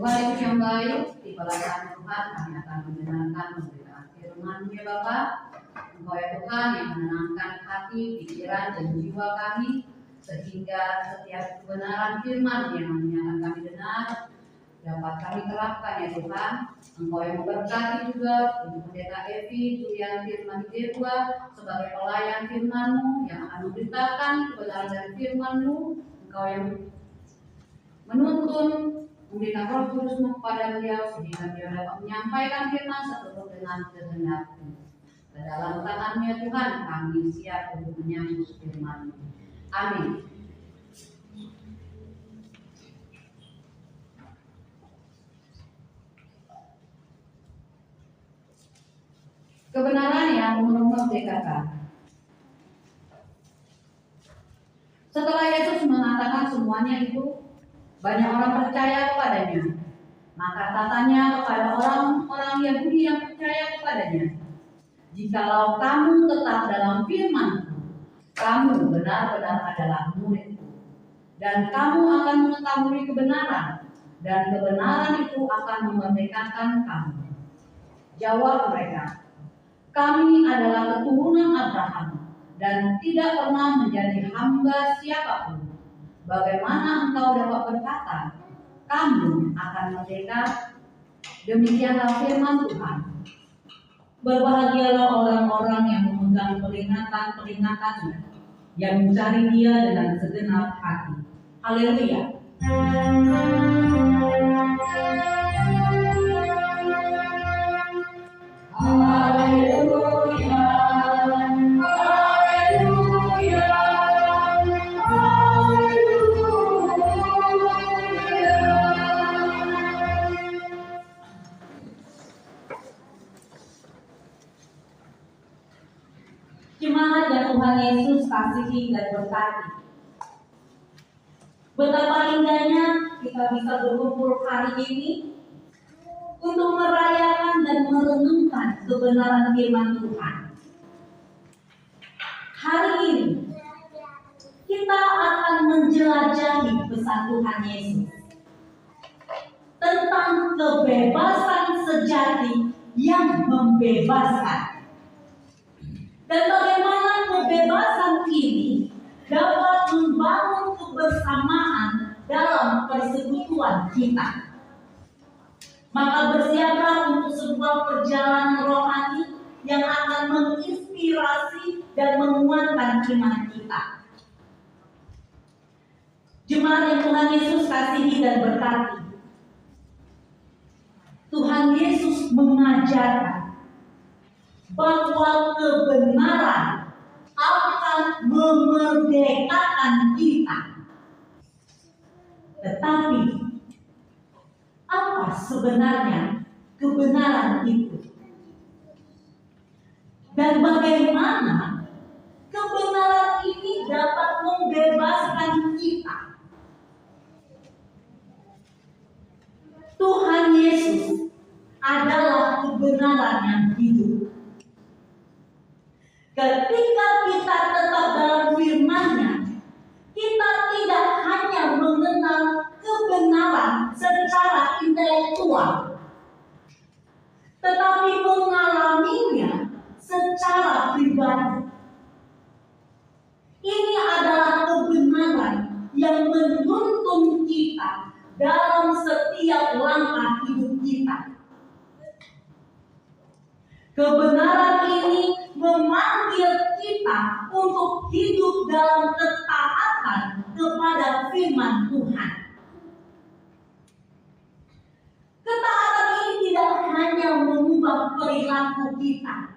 Tuhan Yesus yang baik, di pelayanan Tuhan kami akan mendengarkan pemberitaan firman-Mu ya Bapa. Engkau ya Tuhan yang menenangkan hati, pikiran, dan jiwa kami, sehingga setiap kebenaran firman yang akan kami dengar dapat kami terapkan ya Tuhan. Engkau yang memberkati juga untuk pendeta Evi, Julian Firman Dewa sebagai pelayan firman-Mu yang akan memberitakan kebenaran dari firman-Mu. Engkau yang menuntun memberikan Roh Kudus-Mu kepada beliau sehingga dia dapat menyampaikan firman seturut dengan kehendak-Mu. Ke dalam tangan-Mu ya Tuhan kami siap untuk menyambut firman-Mu. Amin. Kebenaran yang memerdekakan. Setelah Yesus mengatakan semuanya itu, banyak orang percaya kepadanya. Maka katanya kepada orang-orang Yahudi yang percaya kepadanya, "Jikalau kamu tetap dalam firman-Ku, kamu benar-benar adalah murid-Ku, dan kamu akan mengetahui kebenaran, dan kebenaran itu akan memerdekakan kamu." Jawab mereka, "Kami adalah keturunan Abraham dan tidak pernah menjadi hamba siapapun. Bagaimana engkau dapat berkata, kamu akan merdeka?" Demikianlah firman Tuhan. Berbahagialah orang-orang yang memegang peringatan-peringatannya, yang mencari Dia dengan segenap hati. Haleluya. Jemaat yang Tuhan Yesus kasihi dan berkati, betapa indahnya kita bisa berkumpul hari ini untuk merayakan dan merenungkan kebenaran firman Tuhan. Hari ini kita akan menjelajahi pesan Tuhan Yesus tentang kebebasan sejati yang membebaskan. Dan bagaimana kebebasan ini dapat membangun kebersamaan dalam persekutuan kita. Maka bersiaplah untuk sebuah perjalanan rohani yang akan menginspirasi dan menguatkan iman kita. Jemaat yang Tuhan Yesus kasihi dan berkati, Tuhan Yesus mengajarkan bahwa kebenaran akan memerdekakan kita. Tetapi apa sebenarnya kebenaran itu? Dan bagaimana kebenaran ini dapat membebaskan kita? Tuhan Yesus adalah kebenaran yang hidup. Ketika kita tetap dalam firman-Nya, kita tidak hanya mengenal kebenaran secara intelektual, tetapi mengalaminya secara pribadi. Ini adalah kebenaran yang menuntun kita dalam setiap langkah hidup kita. Kebenaran ini memanggil kita untuk hidup dalam ketaatan kepada firman Tuhan. Ketaatan ini tidak hanya mengubah perilaku kita,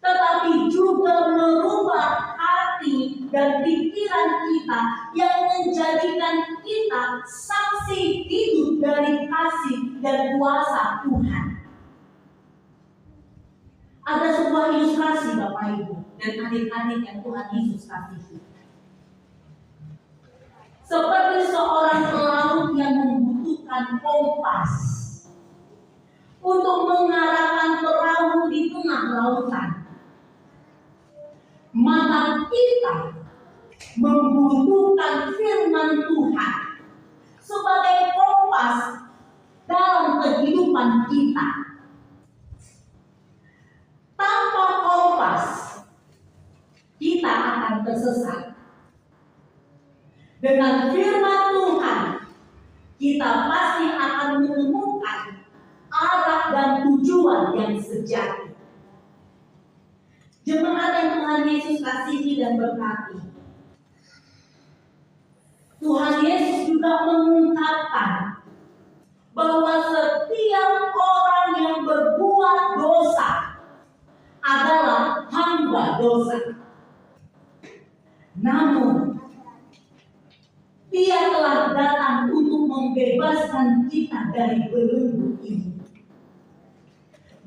tetapi juga merubah hati dan pikiran kita yang menjadikan kita saksi hidup dari kasih dan kuasa Tuhan. Ada sebuah ilustrasi Bapak Ibu dan adik-adik yang Tuhan Yesus kasihi. Seperti seorang pelaut yang membutuhkan kompas untuk mengarahkan perahu di tengah lautan. Maka kita membutuhkan firman Tuhan sebagai kompas dalam kehidupan kita. Tanpa kompas, kita akan tersesat. Dengan firman Tuhan, kita pasti akan menemukan arah dan tujuan yang sejati. Jemaat yang Tuhan Yesus kasihi dan berkati, Tuhan Yesus juga mengungkapkan bahwa setiap orang yang berbuat dosa adalah hamba dosa. Namun, Dia telah datang untuk membebaskan kita dari belenggu ini.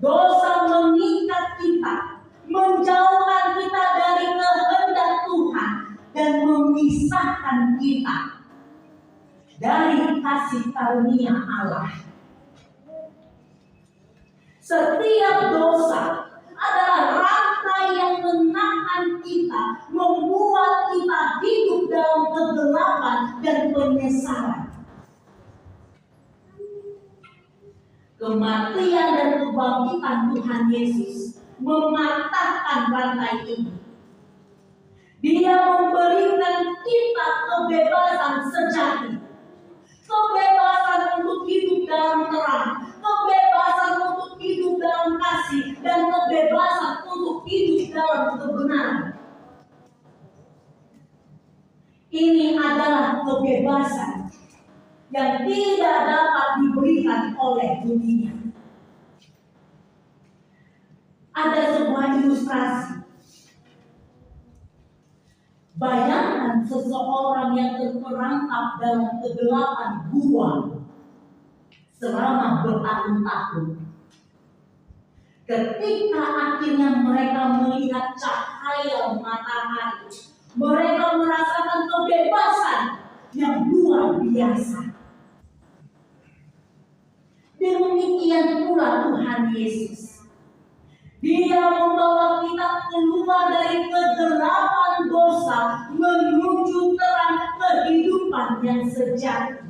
Dosa mengikat kita, menjauhkan kita dari kehendak Tuhan, dan memisahkan kita dari kasih karunia Allah. Setiap dosa adalah rantai yang menahan kita, membuat kita hidup dalam kegelapan dan penyesalan. Kematian dan kebangkitan Tuhan Yesus mematahkan rantai ini. Dia memberikan kita kebebasan sejati, kebebasan untuk hidup dalam terang, kebebasan untuk hidup dalam kasih, dan kebebasan untuk hidup dalam kebenaran. Ini adalah kebebasan yang tidak dapat diberikan oleh dunia. Ada sebuah ilustrasi. Bayangkan seseorang yang terperangkap dalam kegelapan gua selama bertahun-tahun. Ketika akhirnya mereka melihat cahaya matahari, mereka merasakan kebebasan yang luar biasa. Demikian pula Tuhan Yesus. Dia membawa kita keluar dari kegelapan dosa menuju terang kehidupan yang sejati.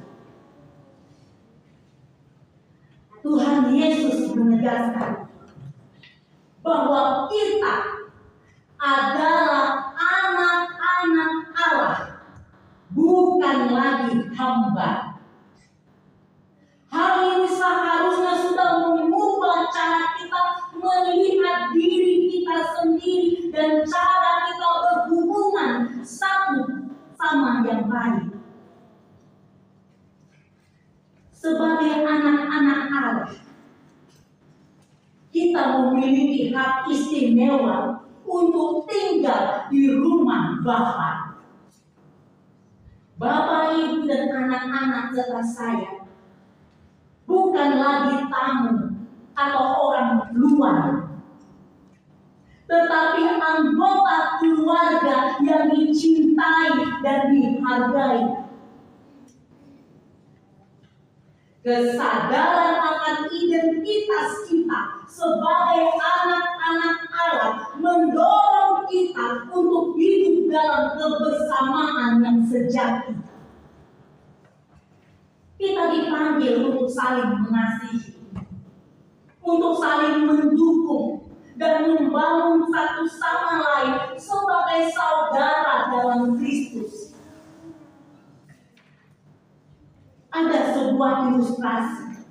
Tuhan Yesus menegaskan bahwa kita adalah anak-anak Allah, bukan lagi hamba. Hal ini seharusnya sudah mengubah cara kita melihat diri kita sendiri dan cara kita berhubungan satu sama yang lain. Sebagai anak-anak Allah, kita memiliki hak istimewa untuk tinggal di rumah Bapa. Bapak, Ibu, dan anak-anak serta saya bukan lagi tamu atau orang luar, tetapi anggota keluarga yang dicintai dan dihargai. Kesadaran akan identitas kita sebagai anak-anak Allah mendorong kita untuk hidup dalam kebersamaan yang sejati. Kita dipanggil untuk saling mengasihi, untuk saling mendukung dan membangun satu sama lain sebagai saudara dalam Kristus. Ada sebuah ilustrasi.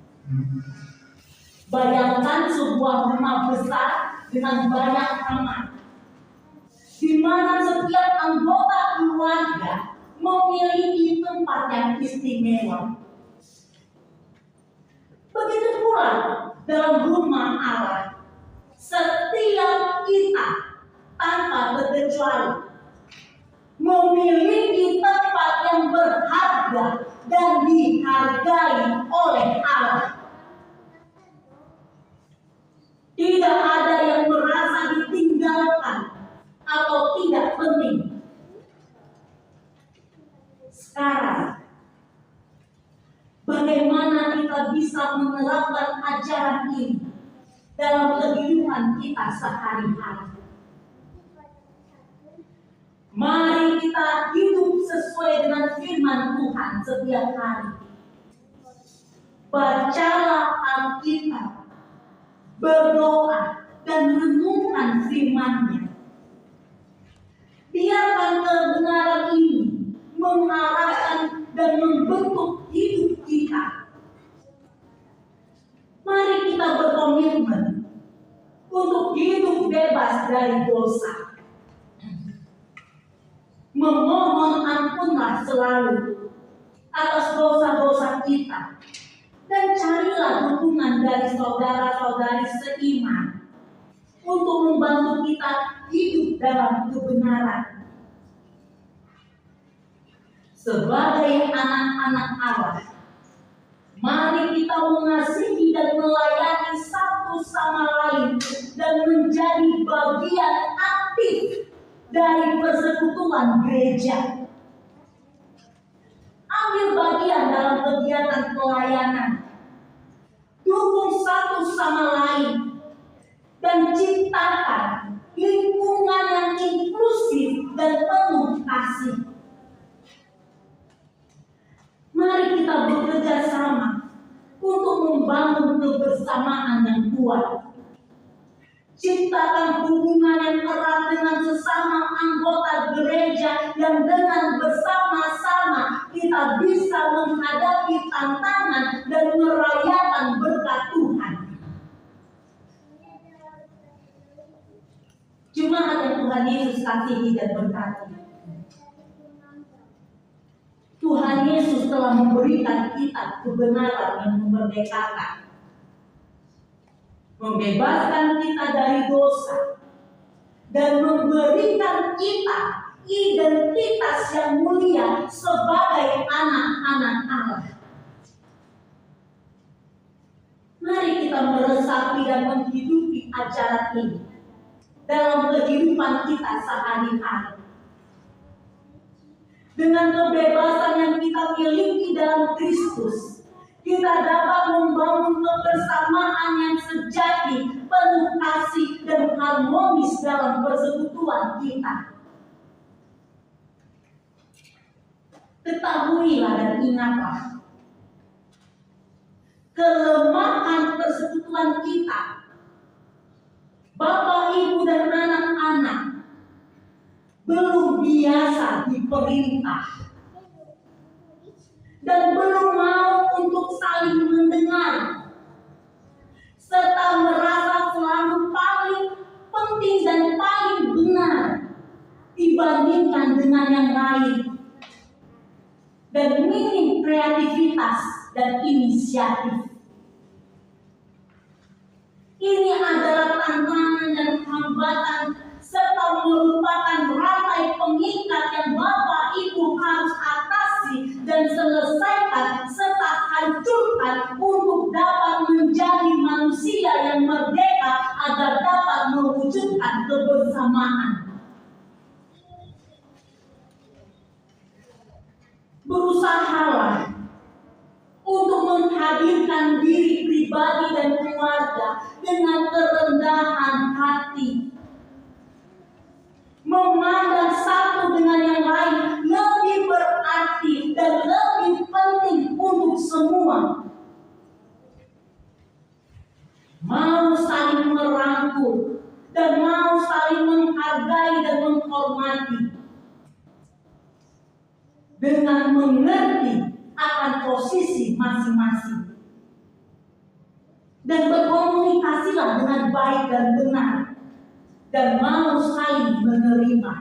Bayangkan sebuah rumah besar dengan banyak kamar, di mana setiap anggota keluarga memiliki tempat yang istimewa. Begitu pula dalam rumah Allah, setiap kita tanpa terkecuali memiliki tempat yang berharga dan dihargai oleh Allah. Tidak ada yang merasa ditinggalkan atau tidak penting. Sekarang, bagaimana kita bisa menerapkan ajaran ini dalam kehidupan kita sehari-hari? Mari kita hidup sesuai dengan firman Tuhan setiap hari. bacalah Alkitab, berdoa, dan renungkan firman-Nya. Biarkan kebenaran ini mengarahkan dan membentuk hidup kita. Mari kita berkomitmen untuk hidup bebas dari dosa. Memohon ampunlah selalu atas dosa-dosa kita. Dan carilah dukungan dari saudara-saudari seiman untuk membantu kita hidup dalam kebenaran. Sebagai anak-anak Allah, mari kita mengasihi dan melayani satu sama lain dan menjadi bagian aktif dari persekutuan gereja. Ambil bagian dalam kegiatan pelayanan. Dukung satu sama lain dan ciptakan lingkungan yang inklusif dan penuh kasih. Mari kita bekerja sama untuk membangun kebersamaan yang kuat. Ciptakan hubungan yang erat dengan sesama anggota gereja yang dengan bersama-sama kita bisa menghadapi tantangan dan merayakan berkat Tuhan. Jemaat yang Tuhan Yesus kasihi dan berkati, Tuhan Yesus telah memberikan kita kebenaran yang memerdekakan, membebaskan kita dari dosa, dan memberikan kita identitas yang mulia sebagai anak-anak Allah. Mari kita meresapi dan menghidupi ajaran ini dalam kehidupan kita sehari-hari. Dengan kebebasan yang kita miliki dalam Kristus, kita dapat membangun kebersamaan yang sejati, penuh kasih dan harmonis dalam persekutuan kita. Ketahuilah dan ingatlah, kelemahan persekutuan kita, Bapak, Ibu, dan anak-anak, belum biasa diperintah dan belum mau untuk saling mendengar, serta merasa selalu paling penting dan paling benar dibandingkan dengan yang lain, dan minim kreativitas dan inisiatif. Ini adalah tantangan dan hambatan serta merupakan rantai pengikat yang Bapak Ibu harus atasi dan selesaikan serta hancurkan untuk dapat menjadi manusia yang merdeka agar dapat mewujudkan kebersamaan. Berusahalah untuk menghadirkan diri pribadi dan keluarga dengan kerendahan hati, memandang satu dengan yang lain lebih berarti dan lebih penting untuk semua, mau saling merangkul dan mau saling menghargai dan menghormati dengan mengerti akan posisi masing-masing, dan berkomunikasilah dengan baik dan benar, dan mau saling menerima.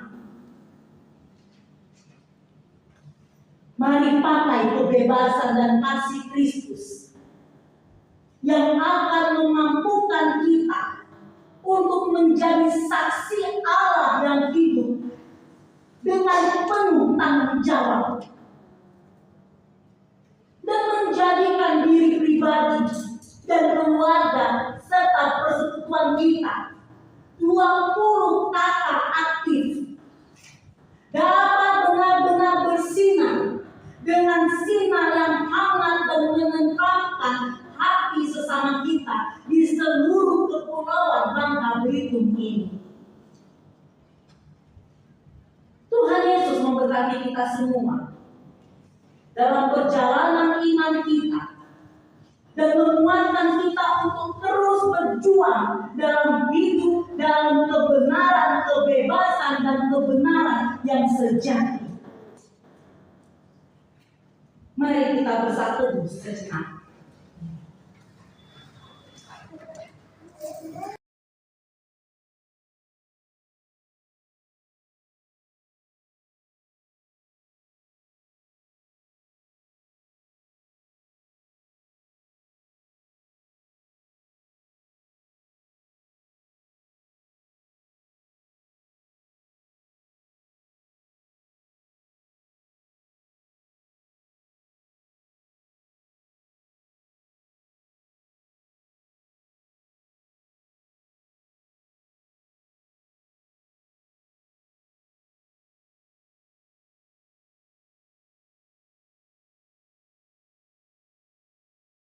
Mari pakai kebebasan dan kasih Kristus yang akan memampukan kita untuk menjadi saksi Allah yang hidup dengan penuh tanggung jawab, dan menjadikan diri pribadi dan keluarga serta persekutuan kita 20 kakak aktif dapat benar-benar bersinar dengan sinar yang hangat dan menenteramkan hati sesama kita di seluruh kepulauan Bangka Belitung ini. Tuhan Yesus memberkati kita semua dalam perjalanan iman kita dan menguatkan kita untuk terus berjuang dalam hidup, dalam kebenaran, kebebasan, dan kebenaran yang sejati. Mari kita bersatu sejenak.